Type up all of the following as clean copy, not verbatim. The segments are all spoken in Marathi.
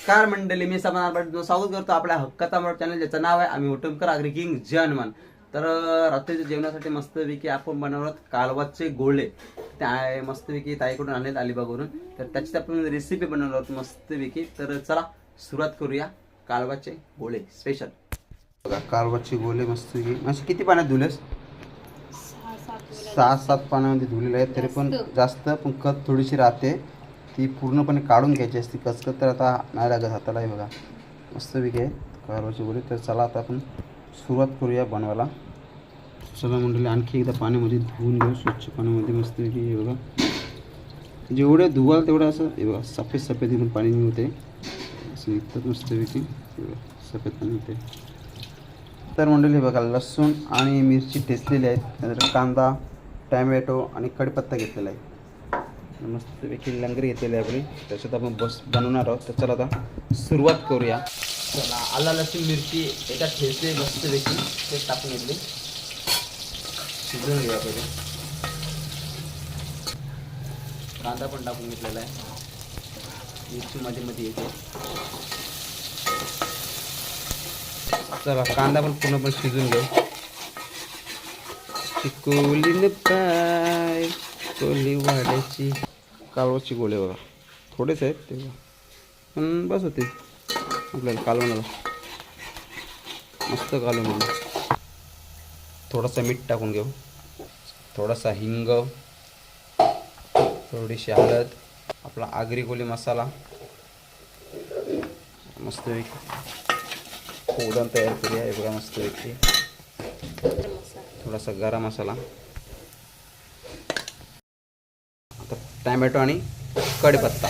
नमस्कार मंडळी, मी समान स्वागत करतो आपल्या हक्काचा मराठी चॅनल, ज्याचं नाव आहे आम्ही उटुमकर आगरी किंग जनमन. तर रात्रीच्या जेवणासाठी मस्तपैकी आपण बनवलं कालवाचे गोळे. त्या मस्तपैकी ताईकडून आणलेत अलिबागवरून. तर त्याची आपण रेसिपी बनवलं होतं मस्तपैकी. तर चला सुरुवात करूया. कालवाचे गोळे स्पेशल बघा. कालवाचे गोळे मस्तपैकी म्हणजे किती पाण्यात धुलेस? 6-7 पाण्यामध्ये धुलेले आहेत. तरी पण जास्त पण कत थोडीशी राहते, ती पूर्णपणे काढून घ्यायची असते. कचकत तर आता नाही लागत हाताला. आहे बघा मस्तपैकी आहे कालवाची गोळी. तर चला आता आपण सुरुवात करूया बनवायला. चला मंडळी, आणखी एकदा पाण्यामध्ये धुवून घेऊ, स्वच्छ पाण्यामध्ये मस्तपैकी. हे बघा जेवढे धुवाल तेवढं असं हे बघा सफेद सफेद इथून पाणी निघते, असं निघतात मस्तपैकी. सफेद पाणी होते. तर मंडळी बघा, लसूण आणि मिरची ठेचलेली आहेत. त्यानंतर कांदा, टॅमॅटो आणि कढीपत्ता घेतलेला आहे. मस्तपैकी लंगरी घेतलेली आहे आपली. त्याच्यात आपण बनवणार आहोत. तर चला आता सुरुवात करूया. चला, आला लसूण मिरची एका ठेचले मस्तपैकी ते टाकून घेतली. शिजवून घेऊया पहिले. कांदा पण टाकून घेतलेला आहे. मिरची मध्ये मध्ये येते. चला, कांदा पण पूर्णपणे शिजून घेऊ. चिकोली पाय कोली वाड्याची कालवाची गोळे बघा. थोडेच आहेत ते पण बस होते आपल्याला कालवणाला. मस्त कालवण म्हणून. थोडासा मीठ टाकून घेऊ, थोडासा हिंग, थोडीशी हळद, आपला आगरी कोली मसाला. मस्तपैकी खोदन तयार करूया. हे बघा मस्तपैकी. थोडासा गरम मसाला, आता टॅमॅटो आणि कढीपत्ता.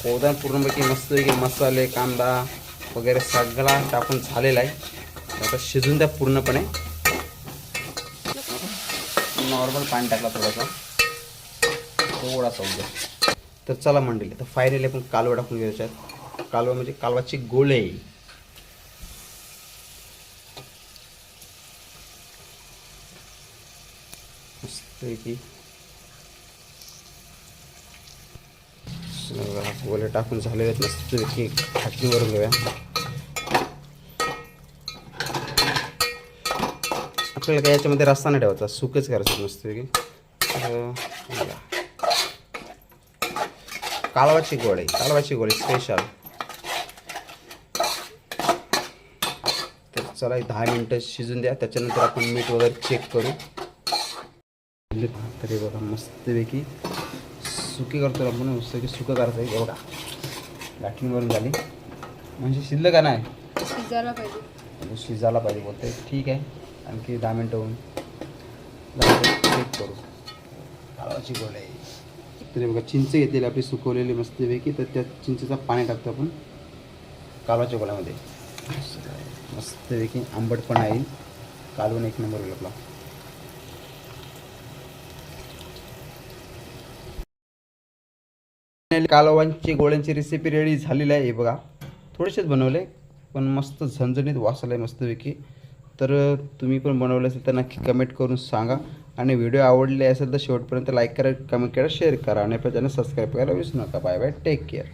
खोदन पूर्णपैकी मस्तपैकी मसाले, कांदा वगैरे सगळा टाकून झालेला आहे. आता शिजून द्या पूर्णपणे. नॉर्मल पाणी टाकला थोडासा उद्या. तर चला मंडळी, तर फायनली आपण कालवा टाकून घ्यायच्यात. कालवा म्हणजे कालवाची गोळे. मस्तपैकी गोळे टाकून झालेले आहेत. मस्तपैकी खाटणी वरून घेऊया. आपल्याला काय याच्यामध्ये रस्ता नाही ठेवायचा, सुकच करायचं मस्तपैकी. कालवाची गोळे स्पेशल. तर चला 10 मिनटं शिजून द्या. त्याच्यानंतर आपण मीठ वगैरे चेक करू. तरी बघा मस्तपैकी सुकी करतो आपण. मस्तपैकी सुकं करायचं आहे. बघा गाठणीवरून झाली म्हणजे शिजलं का नाही? शिजायला पाहिजे बोलते. ठीक आहे, आणखी 10 मिनटं होऊन चेक करू. कालवाची गोळे. तरी बघा चिंच घेतलेली आपली सुकवलेली मस्तपैकी. तर त्या चिंचेचं पाणी टाकतो आपण कालवाच्या गोळ्यामध्ये. मस्तपैकी आंबट पण आहे. कालवण एक नंबर होईल आपला. कालवांची गोळ्यांची रेसिपी रेडी झालेली आहे. हे बघा थोडेसेच बनवले पण मस्त झणझणीत वास आला आहे मस्तपैकी. तर तुम्ही पण बनवलं असेल तर नक्की कमेंट करून सांगा. आणि व्हिडिओ आवडले असेल तर शेवटपर्यंत लाईक करा, कमेंट करा, शेअर करा आणि आपल्या चॅनल सबस्क्राईब करायला विसरू नका. Bye bye, take care.